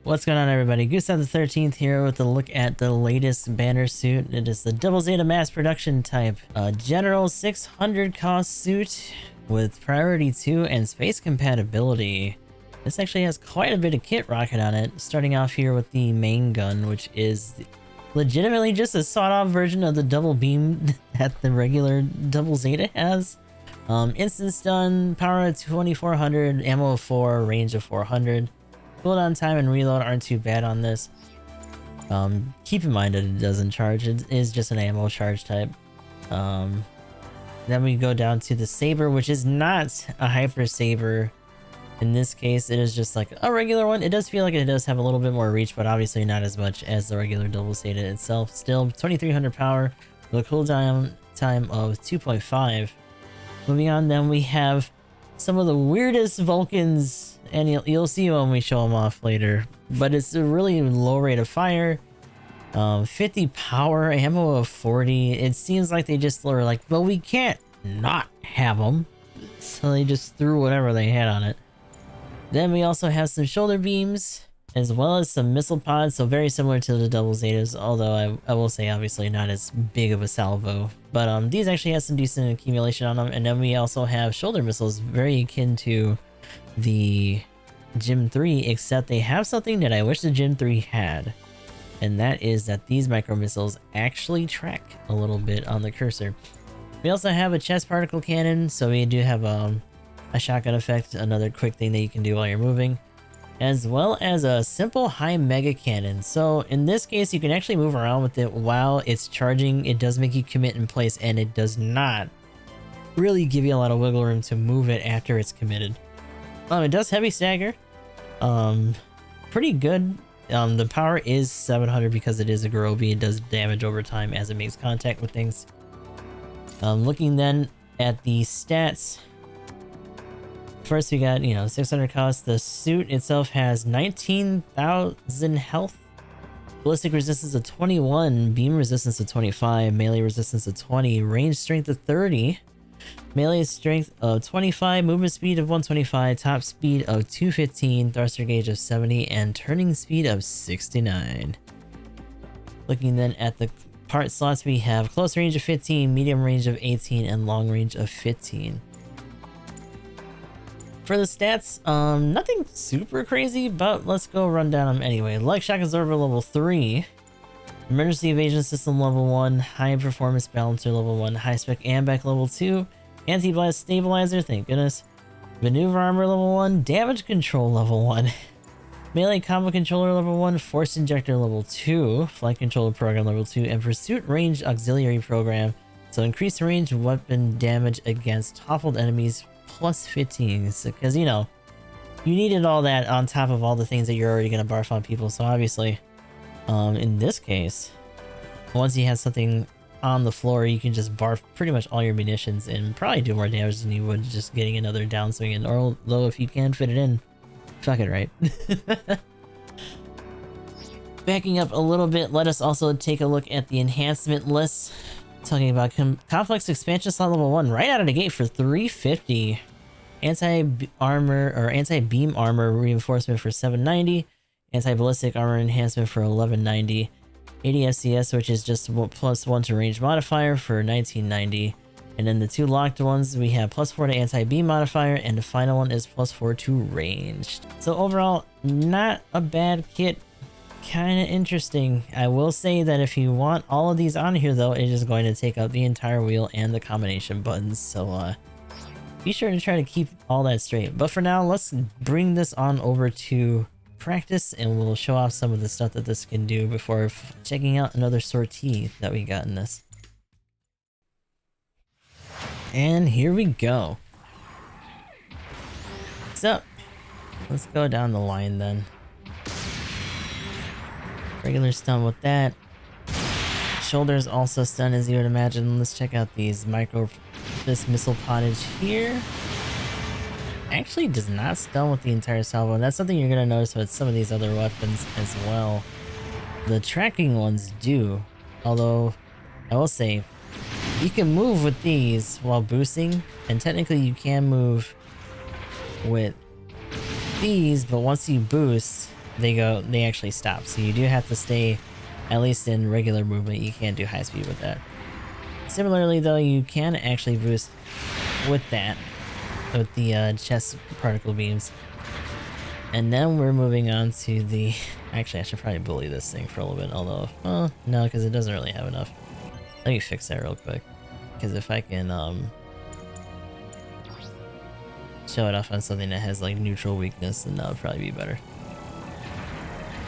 What's going on, everybody? Gustav the 13th here with a look at the latest banner suit. It is the Double Zeta mass production type, a general 600 cost suit with priority 2 and space compatibility. This actually has quite a bit of kit rocket on it, starting off here with the main gun, which is legitimately just a sawed-off version of the double beam that the regular Double Zeta has. Instant stun, power of 2400, ammo of 4, range of 400. Cooldown time and reload aren't too bad on this. Keep in mind that it doesn't charge, it is just an ammo charge type. Then we go down to the saber, which is not a hyper saber. In this case, it is just like a regular one. It does feel like it does have a little bit more reach, but obviously not as much as the regular Double Zeta itself. Still 2300 power with a cooldown time of 2.5. Moving on, then we have some of the weirdest Vulcans, and you'll see when we show them off later, but it's a really low rate of fire, 50 power, ammo of 40. It seems like they just were like, well, we can't not have them, so they just threw whatever they had on it. Then we also have some shoulder beams, as well as some missile pods, so very similar to the Double Zetas, although I will say obviously not as big of a salvo. But these actually have some decent accumulation on them. And then we also have shoulder missiles, very akin to the Gym 3, except they have something that I wish the Gym 3 had. And that is that these micro missiles actually track a little bit on the cursor. We also have a chest particle cannon, so we do have a shotgun effect, another quick thing that you can do while you're moving, as well as a simple high mega cannon. So in this case, you can actually move around with it while it's charging. It does make you commit in place, and it does not really give you a lot of wiggle room to move it after it's committed. It does heavy stagger, pretty good. The power is 700 because it is a Gurobi. It does damage over time as it makes contact with things. Looking then at the stats. First, we got, 600 cost. The suit itself has 19,000 health, ballistic resistance of 21, beam resistance of 25, melee resistance of 20, range strength of 30, melee strength of 25, movement speed of 125, top speed of 215, thruster gauge of 70, and turning speed of 69. Looking then at the part slots, we have close range of 15, medium range of 18, and long range of 15. For the stats, nothing super crazy, but let's go run down them anyway. Light shock absorber level 3, emergency evasion system level 1, high performance balancer level 1, high spec ambec level 2, anti-blast stabilizer, thank goodness, maneuver armor level 1, damage control level 1, melee combo controller level 1, force injector level 2, flight controller program level 2, and pursuit range auxiliary program. So increase range weapon damage against toppled enemies plus 15, because you needed all that on top of all the things that you're already going to barf on people. So obviously, in this case, once you have something on the floor, you can just barf pretty much all your munitions and probably do more damage than you would just getting another downswing in. Or though, if you can fit it in, fuck it, right? Backing up a little bit, let us also take a look at the enhancement list. Talking about complex expansion slot level 1 right out of the gate for 350, anti-armor or anti-beam armor reinforcement for 790, anti-ballistic armor enhancement for 1190, ADSCS, which is just +1 to range modifier, for 1990, and then the two locked ones we have +4 to anti-beam modifier, and the final one is +4 to ranged. So overall, not a bad kit. Kind of interesting. I will say that if you want all of these on here, though, it is going to take out the entire wheel and the combination buttons, so be sure to try to keep all that straight. But for now, let's bring this on over to practice, and we'll show off some of the stuff that this can do before checking out another sortie that we got in this. And here we go. So let's go down the line then. Regular stun with that. Shoulders also stun, as you would imagine. Let's check out this missile pottage here. Actually does not stun with the entire salvo, and that's something you're gonna notice with some of these other weapons as well. The tracking ones do, although I will say you can move with these while boosting, and technically you can move with these, but once you boost, they actually stop. So you do have to stay at least in regular movement. You can't do high speed with that. Similarly though, you can actually boost with that, with the chest particle beams. And then we're moving on to the... Actually, I should probably bully this thing for a little bit, although... Oh, no, because it doesn't really have enough. Let me fix that real quick. Because if I can, show it off on something that has, like, neutral weakness, then that would probably be better.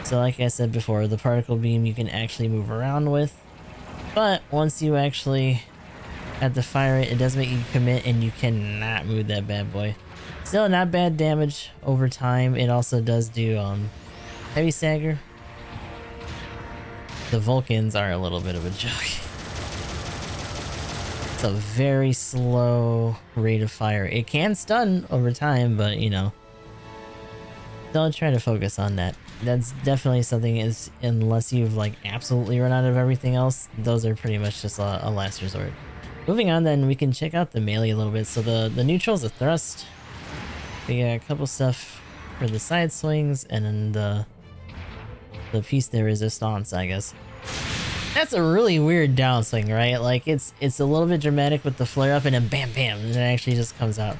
So like I said before, the particle beam you can actually move around with. But once you actually have to fire it, it does make you commit, and you cannot move that bad boy. Still not bad damage over time. It also does do heavy stagger. The Vulcans are a little bit of a joke. It's a very slow rate of fire. It can stun over time, but you know, don't try to focus on that. That's definitely something is, unless you've like absolutely run out of everything else, those are pretty much just a last resort. Moving on then, we can check out the melee a little bit. So the neutral's a thrust. We got a couple stuff for the side swings, and then the piece de resistance, I guess. That's a really weird downswing, right? Like it's a little bit dramatic with the flare up, and then bam bam, and it actually just comes out.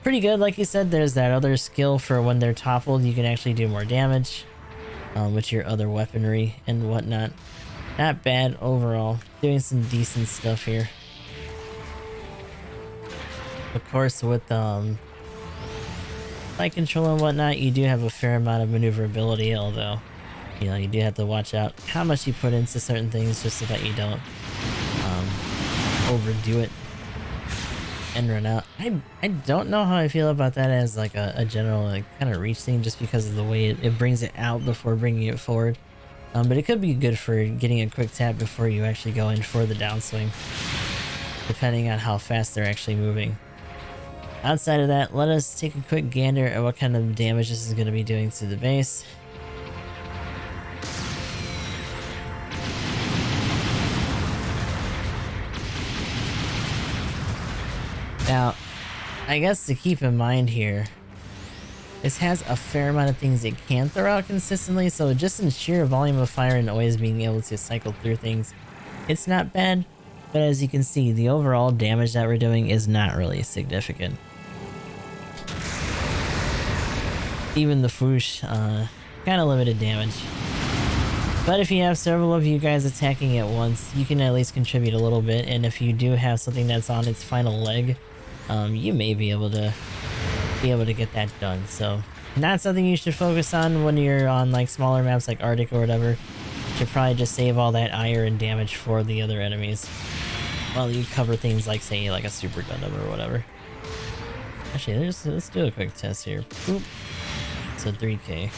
Pretty good, like you said. There's that other skill for when they're toppled, you can actually do more damage with your other weaponry and whatnot. Not bad overall. Doing some decent stuff here. Of course, with light control and whatnot, you do have a fair amount of maneuverability, although, you know, you do have to watch out how much you put into certain things just so that you don't overdo it and run out. I don't know how I feel about that as like a general like kind of reach thing, just because of the way it brings it out before bringing it forward. But it could be good for getting a quick tap before you actually go in for the downswing, depending on how fast they're actually moving. Outside of that, let us take a quick gander at what kind of damage this is going to be doing to the base. Now, I guess to keep in mind here, this has a fair amount of things it can throw out consistently, so just in sheer volume of fire and always being able to cycle through things, it's not bad. But as you can see, the overall damage that we're doing is not really significant. Even the Foosh, kind of limited damage. But if you have several of you guys attacking at once, you can at least contribute a little bit, and if you do have something that's on its final leg, you may be able to get that done. So not something you should focus on when you're on like smaller maps like Arctic or whatever. You should probably just save all that ire and damage for the other enemies while you cover things like, say, like a Super Gundam or whatever. Actually, let's do a quick test here. Boop. So 3K.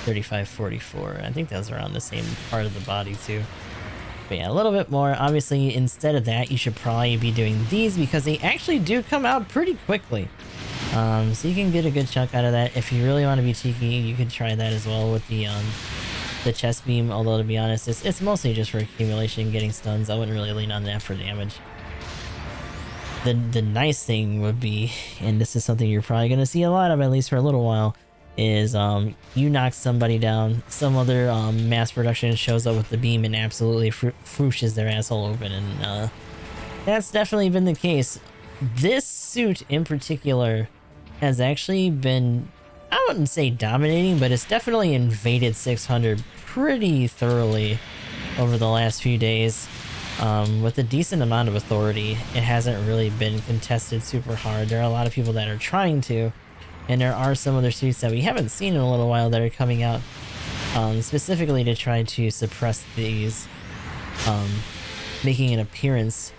3544. I think that was around the same part of the body too. But yeah, a little bit more. Obviously, instead of that, you should probably be doing these because they actually do come out pretty quickly. So you can get a good chunk out of that. If you really want to be cheeky, you could try that as well with the chest beam. Although to be honest, it's mostly just for accumulation, getting stuns. I wouldn't really lean on that for damage. The nice thing would be, and this is something you're probably going to see a lot of, at least for a little while, is you knock somebody down, some other mass production shows up with the beam and absolutely fooshes their asshole open, and that's definitely been the case. This suit in particular has actually been, I wouldn't say dominating, but it's definitely invaded 600 pretty thoroughly over the last few days. With a decent amount of authority. It hasn't really been contested super hard. There are a lot of people that are trying to, and there are some other suits that we haven't seen in a little while that are coming out specifically to try to suppress these, making an appearance.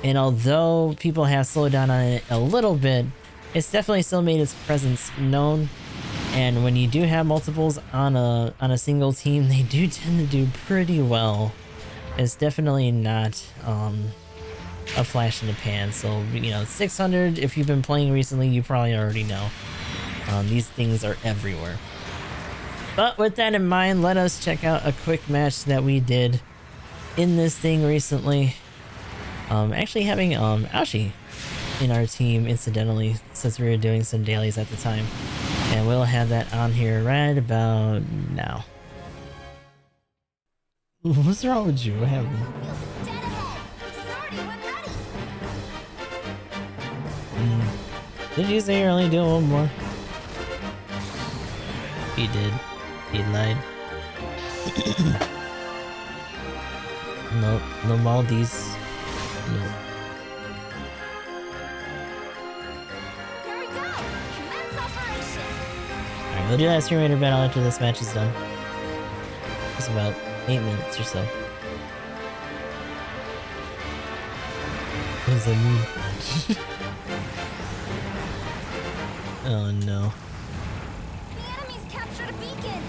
And although people have slowed down on it a little bit, it's definitely still made its presence known. And when you do have multiples on a single team, they do tend to do pretty well. It's definitely not a flash in the pan. So, you know, 600, if you've been playing recently, you probably already know. These things are everywhere. But with that in mind, let us check out a quick match that we did in this thing recently. Actually having Aoshi in our team incidentally, since we were doing some dailies at the time. And we'll have that on here right about now. What's wrong with you? What happened? Did you say you're only doing one more? He did. He lied. No, no Maldives. No. Here we go! Commence operation! Alright, we'll do that stream raider battle after this match is done. It's about 8 minutes or so. What does that mean? Oh no. The enemy's captured a beacon!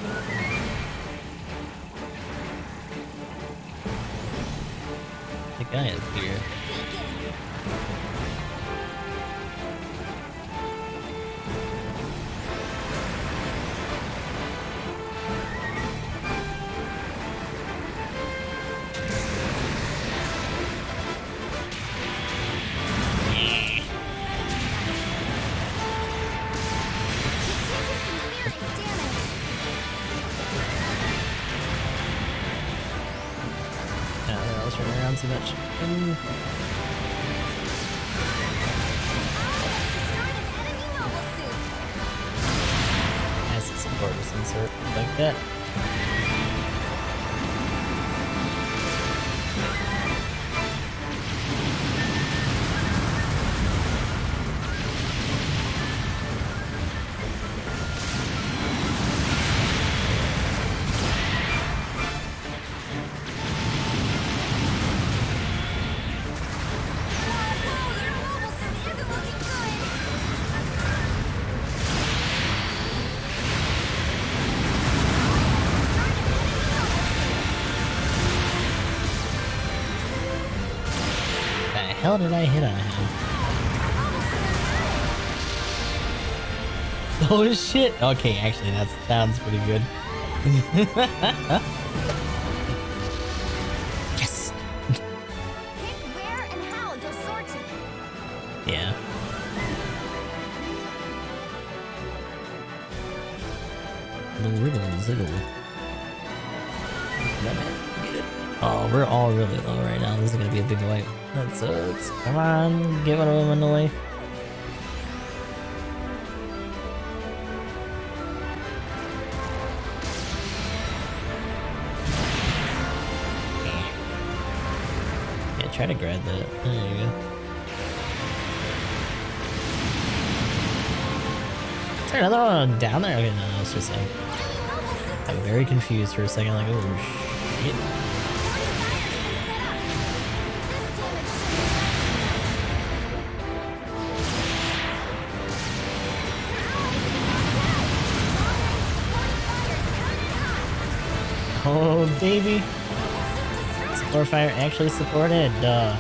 The guy up here. Too much. As a support of some sort, like that. How did I hit on him? Oh shit! Okay, actually that sounds pretty good. Yes! Pick where and how you'll sort it. Yeah. The wiggle ziggle. Oh, we're all really low right now. This is gonna be a big wipe. That sucks. Come on, get one of them in the way. Yeah, try to grab that. There you go. Is there another one down there? Okay, no, it's just him. I'm very confused for a second, like, oh shit. Oh, baby. Support fire actually supported. Duh.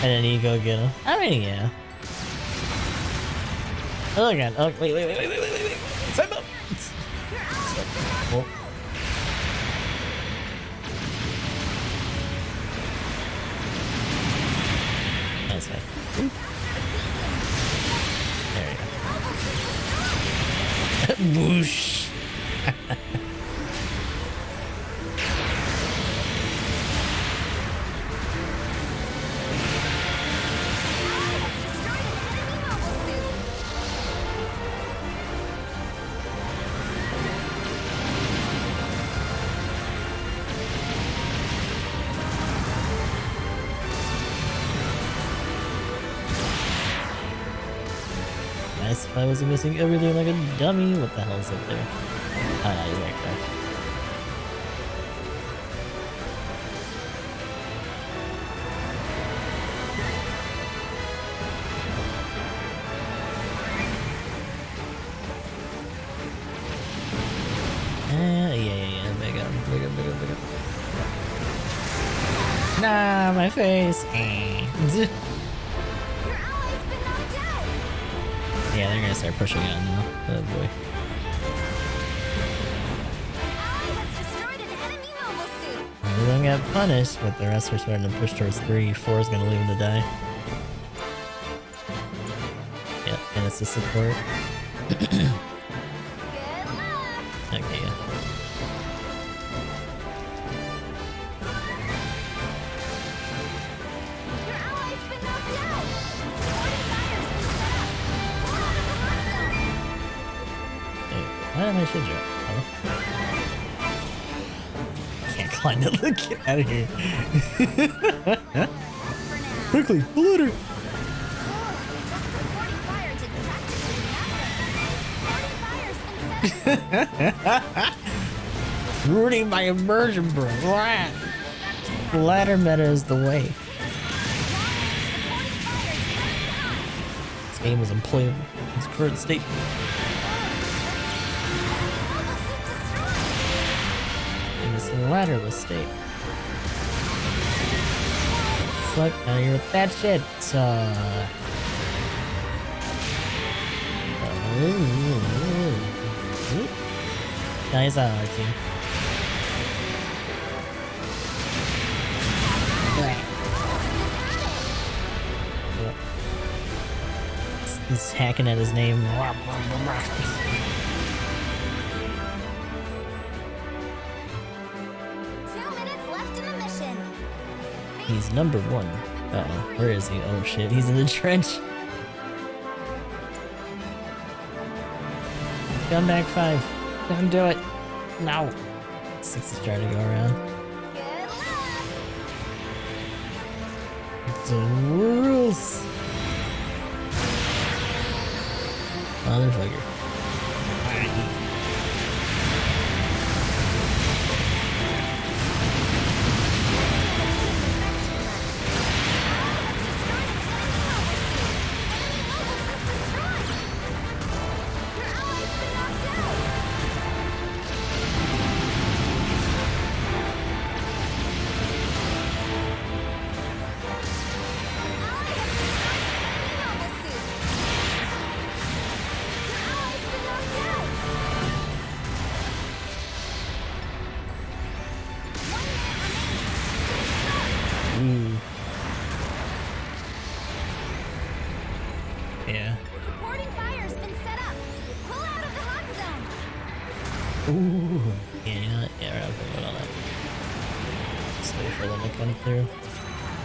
And then you go get him. I mean, yeah. Oh, God. Oh, wait. Time up. Oh. That's fine. There we go. Whoosh. Nice if I wasn't missing everything like a dummy. What the hell's up there? Oh, no, he's back there. Yeah. Big up. Nah, my face. Your ally's been knocked out. Yeah, they're gonna start pushing on now. Oh boy. Everyone got punished, but the rest are starting to push towards 3. 4 is gonna leave him to die. Yep, and it's the support. Okay, yeah. Why am I should you? Oh. Can't climb it. Look, get out of here. Quickly, the ladder. Rooting by immersion, bro. Ladder meta is the way. This game is unplayable in its current state. In this ladderless state. Fuck out of here with that shit. Nice team. He's hacking at his name. 2 minutes left in the mission. He's number 1. Uh-oh. Where is he? Oh shit, he's in the trench. Come back 5. Don't do it. No. 6 is trying to go around. Good luck. The rules. Motherfucker. Yeah. Supporting fire's been set up. Pull out of the hot zone. Ooh. Yeah, you know what? Yeah, we're not going on that. Just wait for them to come through.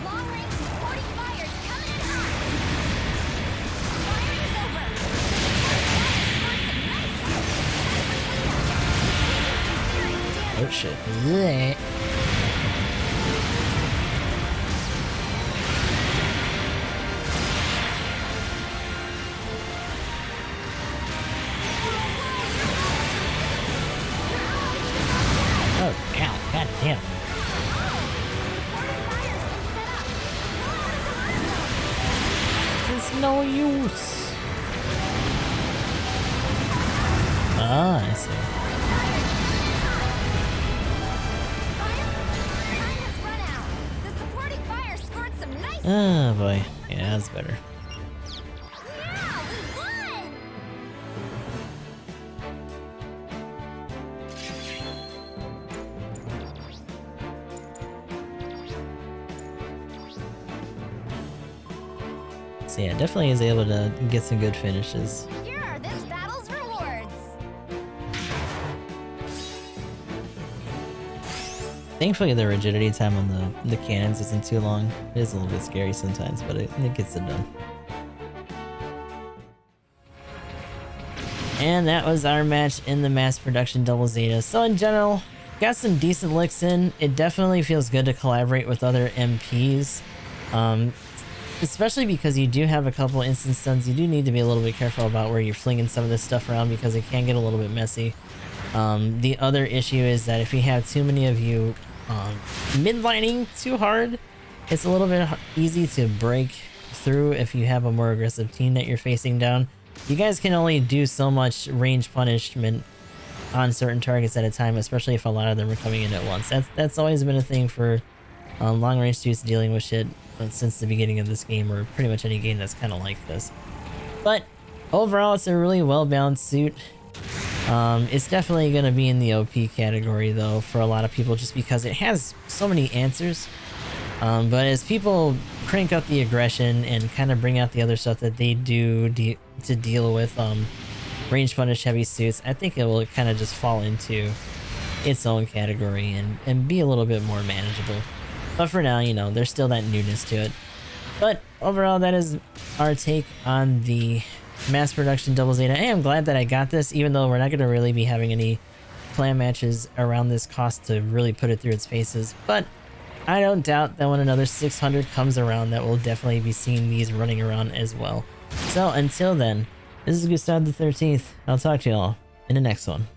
Long range supporting fire's coming hot. Firing's over. Oh shit. Yeah. Oh, ow, god damn. It's no use. Ah, I see. Oh boy. Yeah, that's better. Yeah, we won! So yeah, definitely is able to get some good finishes. Here are this battle's rewards. Thankfully, the rigidity time on the cannons isn't too long. It is a little bit scary sometimes, but it gets it done. And that was our match in the mass production Double Zeta. So in general, got some decent licks in. It definitely feels good to collaborate with other MPs. Especially because you do have a couple instant stuns. You do need to be a little bit careful about where you're flinging some of this stuff around because it can get a little bit messy. The other issue is that if you have too many of you midlining too hard, it's a little bit easy to break through if you have a more aggressive team that you're facing down. You guys can only do so much range punishment on certain targets at a time, especially if a lot of them are coming in at once. That's always been a thing for long range suits dealing with shit since the beginning of this game, or pretty much any game that's kind of like this. But Overall, it's a really well-balanced suit. It's definitely going to be in the OP category though for a lot of people just because it has so many answers. But as people crank up the aggression and kind of bring out the other stuff that they do to deal with range punish heavy suits, I think it will kind of just fall into its own category and be a little bit more manageable. But for now, you know, there's still that newness to it. But overall, that is our take on the mass production Double Zeta. I am glad that I got this, even though we're not going to really be having any clan matches around this cost to really put it through its paces. But I don't doubt that when another 600 comes around that we'll definitely be seeing these running around as well. So until then, this is Gustav the 13th. I'll talk to y'all in the next one.